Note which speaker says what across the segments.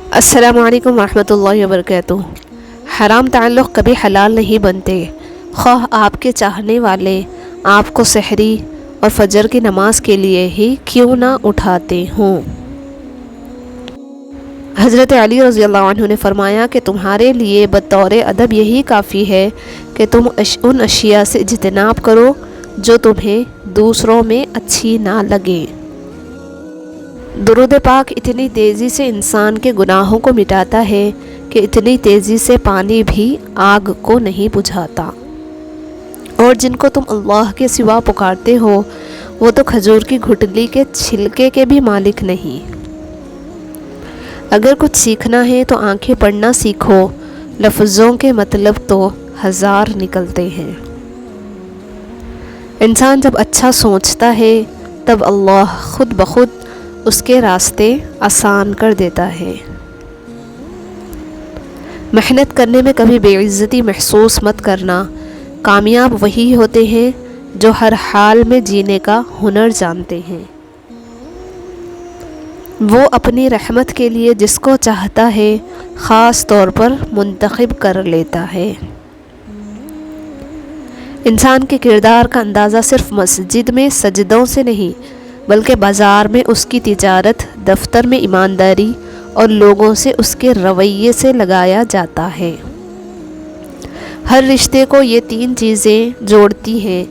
Speaker 1: السلام علیکم ورحمۃ اللہ وبرکاتہ۔ حرام تعلق کبھی حلال نہیں بنتے، خواہ آپ کے چاہنے والے آپ کو سحری اور فجر کی نماز کے لیے ہی کیوں نہ اٹھاتے ہوں۔ حضرت علی رضی اللہ عنہ نے فرمایا کہ تمہارے لیے بطور ادب یہی کافی ہے کہ تم ان اشیاء سے اجتناب کرو جو تمہیں دوسروں میں اچھی نہ لگیں۔ درود پاک اتنی تیزی سے انسان کے گناہوں کو مٹاتا ہے کہ اتنی تیزی سے پانی بھی آگ کو نہیں بجھاتا، اور جن کو تم اللہ کے سوا پکارتے ہو وہ تو کھجور کی گھٹلی کے چھلکے کے بھی مالک نہیں۔ اگر کچھ سیکھنا ہے تو آنکھیں پڑھنا سیکھو، لفظوں کے مطلب تو ہزار نکلتے ہیں۔ انسان جب اچھا سوچتا ہے تب اللہ خود بخود اس کے راستے آسان کر دیتا ہے۔ محنت کرنے میں کبھی بے عزتی محسوس مت کرنا، کامیاب وہی ہوتے ہیں جو ہر حال میں جینے کا ہنر جانتے ہیں۔ وہ اپنی رحمت کے لیے جس کو چاہتا ہے خاص طور پر منتخب کر لیتا ہے۔ انسان کے کردار کا اندازہ صرف مسجد میں سجدوں سے نہیں بلکہ بازار میں اس کی تجارت، دفتر میں ایمانداری اور لوگوں سے اس کے رویے سے لگایا جاتا ہے۔ ہر رشتے کو یہ تین چیزیں جوڑتی ہیں: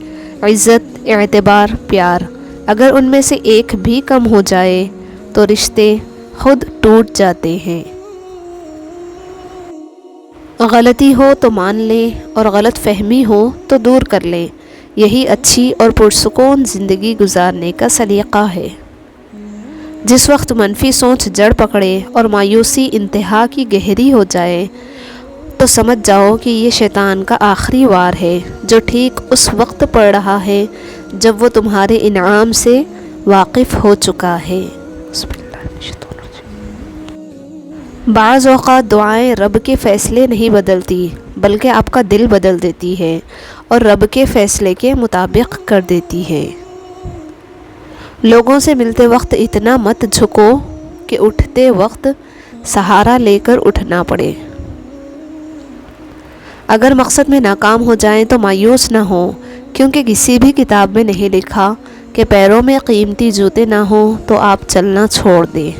Speaker 1: عزت، اعتبار، پیار۔ اگر ان میں سے ایک بھی کم ہو جائے تو رشتے خود ٹوٹ جاتے ہیں۔ غلطی ہو تو مان لیں اور غلط فہمی ہو تو دور کر لیں، یہی اچھی اور پرسکون زندگی گزارنے کا سلیقہ ہے۔ جس وقت منفی سوچ جڑ پکڑے اور مایوسی انتہا کی گہری ہو جائے تو سمجھ جاؤ کہ یہ شیطان کا آخری وار ہے جو ٹھیک اس وقت پڑ رہا ہے جب وہ تمہارے انعام سے واقف ہو چکا ہے۔ بعض اوقات دعائیں رب کے فیصلے نہیں بدلتی بلکہ آپ کا دل بدل دیتی ہے اور رب کے فیصلے کے مطابق کر دیتی ہے۔ لوگوں سے ملتے وقت اتنا مت جھکو کہ اٹھتے وقت سہارا لے کر اٹھنا پڑے۔ اگر مقصد میں ناکام ہو جائیں تو مایوس نہ ہو، کیونکہ کسی بھی کتاب میں نہیں لکھا کہ پیروں میں قیمتی جوتے نہ ہوں تو آپ چلنا چھوڑ دیں۔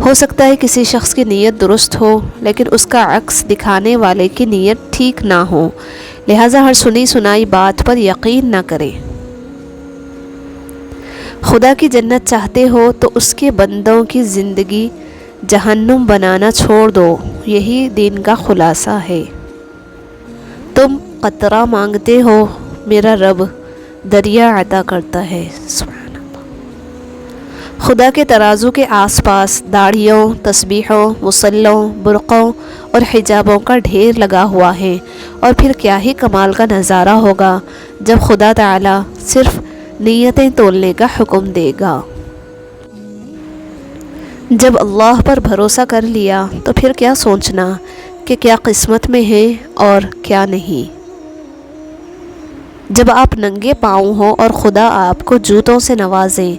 Speaker 1: ہو سکتا ہے کسی شخص کی نیت درست ہو لیکن اس کا عکس دکھانے والے کی نیت ٹھیک نہ ہو، لہٰذا ہر سنی سنائی بات پر یقین نہ کریں۔ خدا کی جنت چاہتے ہو تو اس کے بندوں کی زندگی جہنم بنانا چھوڑ دو، یہی دین کا خلاصہ ہے۔ تم قطرہ مانگتے ہو، میرا رب دریا عطا کرتا ہے۔ خدا کے ترازو کے آس پاس داڑھیوں، تسبیحوں، مصلوں، برقعوں اور حجابوں کا ڈھیر لگا ہوا ہے، اور پھر کیا ہی کمال کا نظارہ ہوگا جب خدا تعالی صرف نیتیں تولنے کا حکم دے گا۔ جب اللہ پر بھروسہ کر لیا تو پھر کیا سوچنا کہ کیا قسمت میں ہے اور کیا نہیں۔ جب آپ ننگے پاؤں ہوں اور خدا آپ کو جوتوں سے نوازے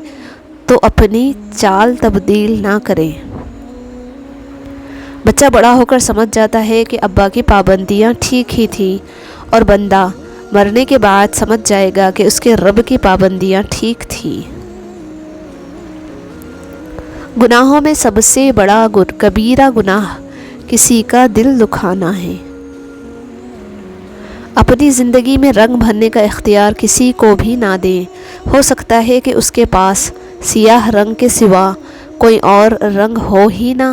Speaker 1: تو اپنی چال تبدیل نہ کریں۔ بچہ بڑا ہو کر سمجھ جاتا ہے کہ ابا کی پابندیاں ٹھیک ہی تھیں، اور بندہ مرنے کے بعد سمجھ جائے گا کہ اس کے رب کی پابندیاں ٹھیک تھیں۔ گناہوں میں سب سے بڑا کبیرہ گناہ کسی کا دل دکھانا ہے۔ اپنی زندگی میں رنگ بھرنے کا اختیار کسی کو بھی نہ دیں، ہو سکتا ہے کہ اس کے پاس سیاہ رنگ کے سوا کوئی اور رنگ ہو ہی نہ۔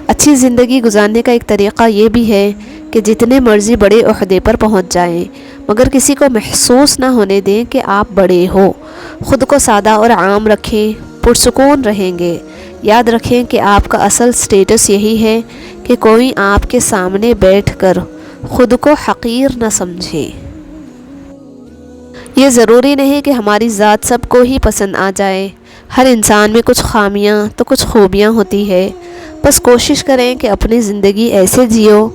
Speaker 1: اچھی زندگی گزارنے کا ایک طریقہ یہ بھی ہے کہ جتنے مرضی بڑے عہدے پر پہنچ جائیں مگر کسی کو محسوس نہ ہونے دیں کہ آپ بڑے ہو۔ خود کو سادہ اور عام رکھیں، پرسکون رہیں گے۔ یاد رکھیں کہ آپ کا اصل سٹیٹس یہی ہے کہ کوئی آپ کے سامنے بیٹھ کر خود کو حقیر نہ سمجھے۔ یہ ضروری نہیں کہ ہماری ذات سب کو ہی پسند آ جائے، ہر انسان میں کچھ خامیاں تو کچھ خوبیاں ہوتی ہے، بس کوشش کریں کہ اپنی زندگی ایسے جیو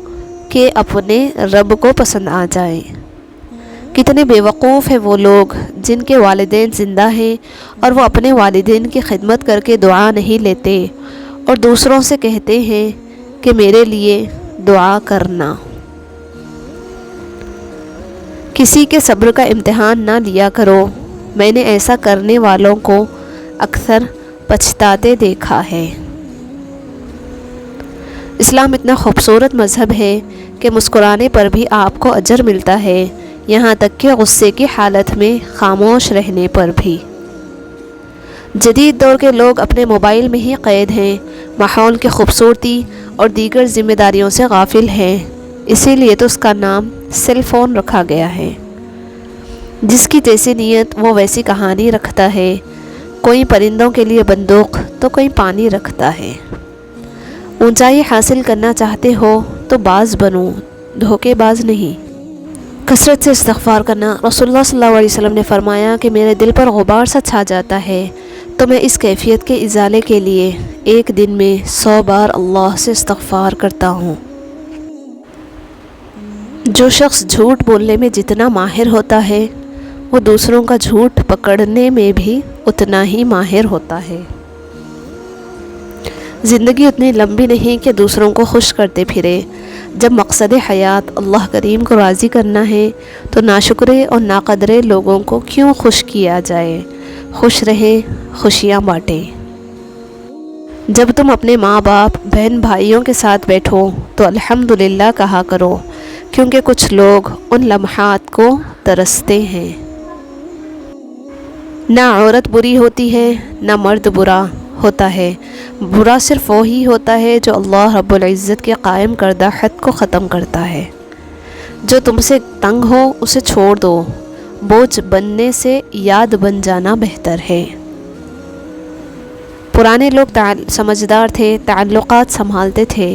Speaker 1: کہ اپنے رب کو پسند آ جائے۔ کتنے بیوقوف ہیں وہ لوگ جن کے والدین زندہ ہیں اور وہ اپنے والدین کی خدمت کر کے دعا نہیں لیتے اور دوسروں سے کہتے ہیں کہ میرے لیے دعا کرنا۔ کسی کے صبر کا امتحان نہ لیا کرو، میں نے ایسا کرنے والوں کو اکثر پچھتاتے دیکھا ہے۔ اسلام اتنا خوبصورت مذہب ہے کہ مسکرانے پر بھی آپ کو اجر ملتا ہے، یہاں تک کہ غصے کی حالت میں خاموش رہنے پر بھی۔ جدید دور کے لوگ اپنے موبائل میں ہی قید ہیں، ماحول کی خوبصورتی اور دیگر ذمہ داریوں سے غافل ہیں، اسی لیے تو اس کا نام سیل فون رکھا گیا ہے۔ جس کی جیسی نیت وہ ویسی کہانی رکھتا ہے، کوئی پرندوں کے لیے بندوق تو کوئی پانی رکھتا ہے۔ اونچائی حاصل کرنا چاہتے ہو تو باز بنو، دھوکے باز نہیں۔ کثرت سے استغفار کرنا۔ رسول اللہ صلی اللہ علیہ وسلم نے فرمایا کہ میرے دل پر غبار سا چھا جاتا ہے تو میں اس کیفیت کے ازالے کے لیے ایک دن میں 100 بار اللہ سے استغفار کرتا ہوں۔ جو شخص جھوٹ بولنے میں جتنا ماہر ہوتا ہے وہ دوسروں کا جھوٹ پکڑنے میں بھی اتنا ہی ماہر ہوتا ہے۔ زندگی اتنی لمبی نہیں کہ دوسروں کو خوش کرتے پھرے۔ جب مقصد حیات اللہ کریم کو راضی کرنا ہے تو ناشکرے اور ناقدرے لوگوں کو کیوں خوش کیا جائے؟ خوش رہے، خوشیاں بانٹے۔ جب تم اپنے ماں باپ، بہن بھائیوں کے ساتھ بیٹھو تو الحمدللہ کہا کرو، کیونکہ کچھ لوگ ان لمحات کو ترستے ہیں۔ نہ عورت بری ہوتی ہے نہ مرد برا ہوتا ہے، برا صرف وہی ہوتا ہے جو اللہ رب العزت کے قائم کردہ حد کو ختم کرتا ہے۔ جو تم سے تنگ ہو اسے چھوڑ دو، بوجھ بننے سے یاد بن جانا بہتر ہے۔ پرانے لوگ سمجھدار تھے، تعلقات سنبھالتے تھے،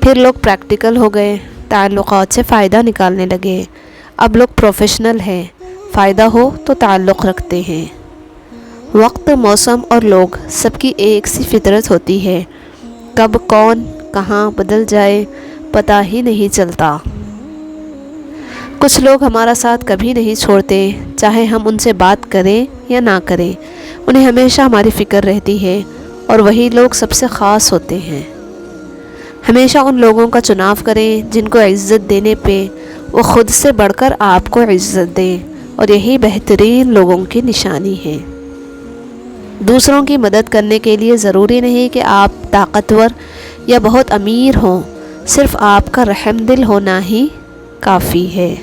Speaker 1: پھر لوگ پریکٹیکل ہو گئے، تعلقات سے فائدہ نکالنے لگے۔ اب لوگ پروفیشنل ہیں، فائدہ ہو تو تعلق رکھتے ہیں۔ وقت، موسم اور لوگ سب کی ایک سی فطرت ہوتی ہے، کب کون کہاں بدل جائے پتہ ہی نہیں چلتا۔ کچھ لوگ ہمارا ساتھ کبھی نہیں چھوڑتے، چاہے ہم ان سے بات کریں یا نہ کریں، انہیں ہمیشہ ہماری فکر رہتی ہے، اور وہی لوگ سب سے خاص ہوتے ہیں۔ ہمیشہ ان لوگوں کا چناؤ کریں جن کو عزت دینے پہ وہ خود سے بڑھ کر آپ کو عزت دیں، اور یہی بہترین لوگوں کی نشانی ہے۔ دوسروں کی مدد کرنے کے لیے ضروری نہیں کہ آپ طاقتور یا بہت امیر ہوں، صرف آپ کا رحم دل ہونا ہی کافی ہے۔